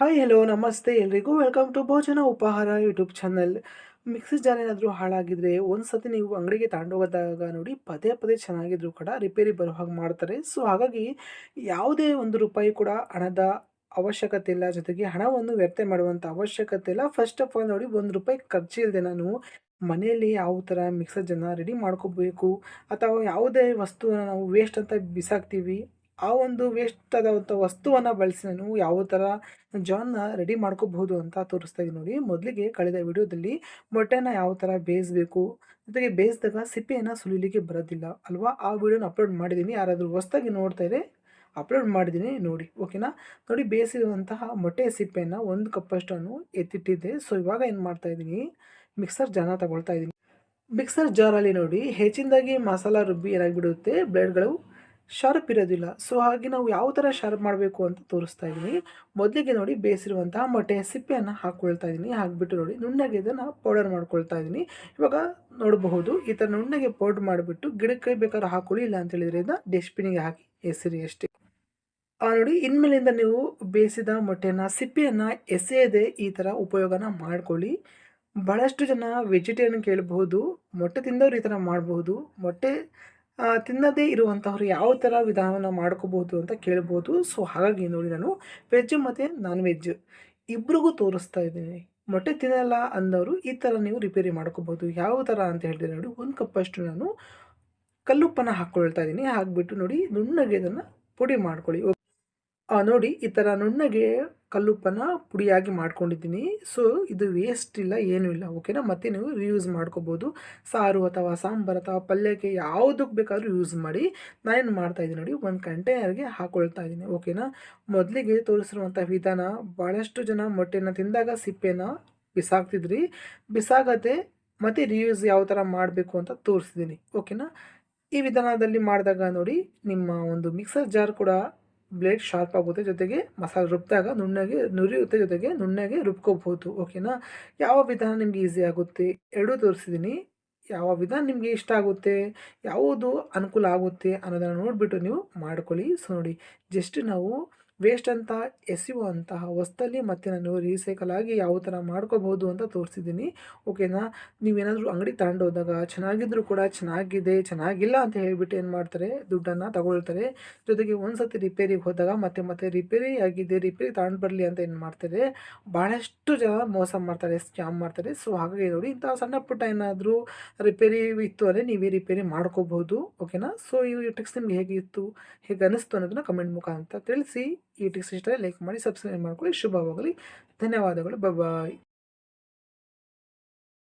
Hi hello ನಮಸ್ತೆ ಎಲ್ರಿಗೂ welcome to ಭೋಜನ ಉಪಹಾರ ಯೂಟ್ಯೂಬ್ ಚಾನಲ್. ಮಿಕ್ಸಿ ಜಾರ್ ಏನಾದರೂ ಹಾಳಾಗಿದ್ರೆ ಒಂದು ಸತಿ ನೀವು ಅಂಗಡಿಗೆ ತಗೊಂಡೋಗೋದಾಗ ನೋಡಿ ಪದೇ ಪದೇ ಚೆನ್ನಾಗಿದ್ರು ಕೂಡ ರಿಪೇರಿ ಬರೋ ಹಾಗೆ ಮಾಡ್ತಾರೆ. ಸೊ ಹಾಗಾಗಿ ಯಾವುದೇ ಒಂದು ರೂಪಾಯಿ ಕೂಡ ಹಣದ ಅವಶ್ಯಕತೆ ಇಲ್ಲ, ಜೊತೆಗೆ ಹಣವನ್ನು ವ್ಯರ್ಥ ಮಾಡುವಂಥ ಅವಶ್ಯಕತೆ ಇಲ್ಲ. ಫಸ್ಟ್ ಆಫ್ ಆಲ್ ನೋಡಿ, ಒಂದು ರೂಪಾಯಿ ಖರ್ಚಿಲ್ಲದೆ ನಾನು ಮನೆಯಲ್ಲಿ ಯಾವ ಥರ ಮಿಕ್ಸರ್ ಜಾರ್ನ ರೆಡಿ ಮಾಡ್ಕೋಬೇಕು, ಅಥವಾ ಯಾವುದೇ ವಸ್ತುವನ್ನು ನಾವು ವೇಸ್ಟ್ ಅಂತ ಬಿಸಾಕ್ತೀವಿ, ಆ ಒಂದು ವೇಸ್ಟ್ ಆದಂಥ ವಸ್ತುವನ್ನು ಬಳಸಿ ನಾನು ಯಾವ ಥರ ಜಾನ್ನ ರೆಡಿ ಮಾಡ್ಕೋಬಹುದು ಅಂತ ತೋರಿಸ್ತಾ ಇದ್ದೀನಿ ನೋಡಿ. ಮೊದಲಿಗೆ ಕಳೆದ ವಿಡಿಯೋದಲ್ಲಿ ಮೊಟ್ಟೆನ ಯಾವ ಥರ ಬೇಯಿಸಬೇಕು, ಜೊತೆಗೆ ಬೇಯಿಸಿದಾಗ ಸಿಪ್ಪೆಯನ್ನು ಸುಲಿಲಿಕ್ಕೆ ಬರೋದಿಲ್ಲ ಅಲ್ವಾ, ಆ ವಿಡಿಯೋನ ಅಪ್ಲೋಡ್ ಮಾಡಿದ್ದೀನಿ. ಯಾರಾದರೂ ಹೊಸ್ದಾಗಿ ನೋಡ್ತಾ ಇದ್ದರೆ ಅಪ್ಲೋಡ್ ಮಾಡಿದ್ದೀನಿ ನೋಡಿ, ಓಕೆನಾ. ನೋಡಿ, ಬೇಯಿಸಿರುವಂತಹ ಮೊಟ್ಟೆ ಸಿಪ್ಪೆಯನ್ನು 1 ಕಪ್ಪಷ್ಟು ಎತ್ತಿಟ್ಟಿದ್ದೆ. ಸೊ ಇವಾಗ ಏನು ಮಾಡ್ತಾ ಇದ್ದೀನಿ, ಮಿಕ್ಸರ್ ಜಾರ್ನ ತಗೊಳ್ತಾ ಇದ್ದೀನಿ. ಮಿಕ್ಸರ್ ಜಾರಲ್ಲಿ ನೋಡಿ ಹೆಚ್ಚಿನದಾಗಿ ಮಸಾಲ ರುಬ್ಬಿ ಏನಾಗಿಬಿಡುತ್ತೆ, ಬ್ಲೇಡ್ಗಳು ಶಾರ್ಪ್ ಇರೋದಿಲ್ಲ. ಸೊ ಹಾಗೆ ನಾವು ಯಾವ ಥರ ಶಾರ್ಪ್ ಮಾಡಬೇಕು ಅಂತ ತೋರಿಸ್ತಾ ಇದ್ದೀನಿ. ಮೊದಲಿಗೆ ನೋಡಿ, ಬೇಯಿಸಿರುವಂತಹ ಮೊಟ್ಟೆಯ ಸಿಪ್ಪೆಯನ್ನು ಹಾಕ್ಕೊಳ್ತಾ ಇದ್ದೀನಿ. ಹಾಕಿಬಿಟ್ಟು ನೋಡಿ ನುಣ್ಣಗೆ ಇದನ್ನು ಪೌಡರ್ ಮಾಡ್ಕೊಳ್ತಾ ಇದ್ದೀನಿ. ಇವಾಗ ನೋಡಬಹುದು, ಈ ಥರ ನುಣ್ಣಗೆ ಪೌಡ್ರ್ ಮಾಡಿಬಿಟ್ಟು ಗಿಡಕ್ಕೆ ಬೇಕಾದ್ರೆ ಹಾಕ್ಕೊಳ್ಳಿ, ಇಲ್ಲ ಅಂತ ಹೇಳಿದರೆ ಇದನ್ನ ಡಸ್ಟ್ಬಿನಿಗೆ ಹಾಕಿ ಎಸಿರಿ ಅಷ್ಟೇ. ನೋಡಿ, ಇನ್ಮೇಲಿಂದ ನೀವು ಬೇಯಿಸಿದ ಮೊಟ್ಟೆಯನ್ನು ಸಿಪ್ಪೆಯನ್ನು ಎಸೆಯದೆ ಈ ಥರ ಉಪಯೋಗನ ಮಾಡ್ಕೊಳ್ಳಿ. ಭಾಳಷ್ಟು ಜನ ವೆಜಿಟೇರಿಯನ್ ಕೇಳಬಹುದು, ಮೊಟ್ಟೆ ತಿಂದವರು ಈ ಥರ ಮಾಡಬಹುದು. ಮೊಟ್ಟೆ ತಿನ್ನದೇ ಇರುವಂಥವ್ರು ಯಾವ ಥರ ವಿಧಾನವನ್ನು ಮಾಡ್ಕೋಬೋದು ಅಂತ ಕೇಳ್ಬೋದು. ಸೊ ಹಾಗಾಗಿ ನೋಡಿ, ನಾನು ವೆಜ್ ಮತ್ತು ನಾನ್ ವೆಜ್ ಇಬ್ರಿಗೂ ತೋರಿಸ್ತಾ ಇದ್ದೀನಿ. ಮೊಟ್ಟೆ ತಿನ್ನಲ್ಲ ಅಂದವರು ಈ ಥರ ನೀವು ರಿಪೇರಿ ಮಾಡ್ಕೋಬೋದು. ಯಾವ ಥರ ಅಂತ ಹೇಳಿದ್ರೆ ನೋಡಿ, 1 ಕಪ್ಪಷ್ಟು ನಾನು ಕಲ್ಲುಪ್ಪನ್ನು ಹಾಕ್ಕೊಳ್ತಾ ಇದ್ದೀನಿ. ಹಾಕಿಬಿಟ್ಟು ನೋಡಿ ನುಣ್ಣಗೆ ಇದನ್ನು ಪುಡಿ ಮಾಡ್ಕೊಳ್ಳಿ. ನೋಡಿ, ಈ ಥರ ನುಣ್ಣಗೆ ಕಲ್ಲುಪ್ಪನ್ನು ಪುಡಿಯಾಗಿ ಮಾಡ್ಕೊಂಡಿದ್ದೀನಿ. ಸೊ ಇದು ವೇಸ್ಟ್ ಇಲ್ಲ, ಏನೂ ಇಲ್ಲ, ಓಕೆನಾ. ಮತ್ತೆ ನೀವು ರಿಯೂಸ್ ಮಾಡ್ಕೋಬೋದು. ಸಾರು ಅಥವಾ ಸಾಂಬಾರು ಅಥವಾ ಪಲ್ಯಕ್ಕೆ ಯಾವುದಕ್ಕೆ ಬೇಕಾದರೂ ಯೂಸ್ ಮಾಡಿ. ನಾನೇನು ಮಾಡ್ತಾಯಿದ್ದೀನಿ ನೋಡಿ, ಒಂದು ಕಂಟೈನರ್ಗೆ ಹಾಕ್ಕೊಳ್ತಾ ಇದ್ದೀನಿ, ಓಕೆನಾ. ಮೊದಲಿಗೆ ತೋರಿಸಿರುವಂಥ ವಿಧಾನ, ಭಾಳಷ್ಟು ಜನ ಮೊಟ್ಟೆನ ತಿಂದಾಗ ಸಿಪ್ಪೆನ ಬಿಸಾಕ್ತಿದ್ರಿ, ಬಿಸಾಗದೆ ಮತ್ತು ರಿಯೂಸ್ ಯಾವ ಥರ ಮಾಡಬೇಕು ಅಂತ ತೋರಿಸಿದ್ದೀನಿ, ಓಕೆನಾ. ಈ ವಿಧಾನದಲ್ಲಿ ಮಾಡಿದಾಗ ನೋಡಿ, ನಿಮ್ಮ ಒಂದು ಮಿಕ್ಸರ್ ಜಾರ್ ಕೂಡ ಬ್ಲೇಡ್ ಶಾರ್ಪ್ ಆಗುತ್ತೆ, ಜೊತೆಗೆ ಮಸಾಲೆ ರುಬ್ಬಿದಾಗ ನುಣ್ಣಗೆ ನುರಿಯುತ್ತೆ, ಜೊತೆಗೆ ನುಣ್ಣಗೆ ರುಬ್ಕೋಬಹುದು, ಓಕೆನಾ. ಯಾವ ವಿಧಾನ ನಿಮಗೆ ಈಸಿ ಆಗುತ್ತೆ ಎರಡೂ ತೋರಿಸಿದ್ದೀನಿ. ಯಾವ ವಿಧಾನ ನಿಮಗೆ ಇಷ್ಟ ಆಗುತ್ತೆ, ಯಾವುದು ಅನುಕೂಲ ಆಗುತ್ತೆ ಅನ್ನೋದನ್ನು ನೋಡಿಬಿಟ್ಟು ನೀವು ಮಾಡ್ಕೊಳ್ಳಿ. ಸೊ ನೋಡಿ, ಜಸ್ಟ್ ನಾವು ವೇಸ್ಟ್ ಅಂತ ಎಸೆಯುವಂತಹ ವಸ್ತಲ್ಲಿ ಮತ್ತೆ ನಾನು ರೀಸೈಕಲ್ ಆಗಿ ಯಾವ ಥರ ಮಾಡ್ಕೋಬಹುದು ಅಂತ ತೋರಿಸಿದ್ದೀನಿ, ಓಕೆನಾ. ನೀವೇನಾದರೂ ಅಂಗಡಿಗೆ ತಗೊಂಡೋದಾಗ ಚೆನ್ನಾಗಿದ್ದರೂ ಕೂಡ ಚೆನ್ನಾಗಿದೆ, ಚೆನ್ನಾಗಿಲ್ಲ ಅಂತ ಹೇಳಿಬಿಟ್ಟು ಏನು ಮಾಡ್ತಾರೆ, ದುಡ್ಡನ್ನು ತಗೊಳ್ತಾರೆ. ಜೊತೆಗೆ ಒಂದು ಸತಿ ರಿಪೇರಿಗೆ ಹೋದಾಗ ಮತ್ತೆ ಮತ್ತೆ ರಿಪೇರಿ ಆಗಿದೆ, ರಿಪೇರಿ ತಗೊಂಡು ಬರಲಿ ಅಂತ ಏನು ಮಾಡ್ತಾರೆ, ಭಾಳಷ್ಟು ಜನ ಮೋಸ ಮಾಡ್ತಾರೆ, ಸ್ಕ್ಯಾಮ್ ಮಾಡ್ತಾರೆ. ಸೊ ಹಾಗಾಗಿ ನೋಡಿ, ಇಂಥ ಸಣ್ಣ ಪುಟ್ಟ ಏನಾದರೂ ರಿಪೇರಿ ಇತ್ತು ಅಂದರೆ ನೀವೇ ರಿಪೇರಿ ಮಾಡ್ಕೋಬಹುದು, ಓಕೆನಾ. ಸೊ ಈ ಟ್ರಿಕ್ಸ್ ನಿಮ್ಗೆ ಹೇಗಿತ್ತು, ಹೇಗೆ ಅನ್ನಿಸ್ತು ಅನ್ನೋದನ್ನ ಕಮೆಂಟ್ ಮುಖಾಂತರ ತಿಳಿಸಿ. ಈ ಟ್ರಿಕ್ಸ್ ಇಷ್ಟ ಲೈಕ್ ಮಾಡಿ, ಸಬ್ಸ್ಕ್ರೈಬ್ ಮಾಡ್ಕೊಳ್ಳಿ. ಶುಭವಾಗಲಿ. ಧನ್ಯವಾದಗಳು. ಬಾಯ್.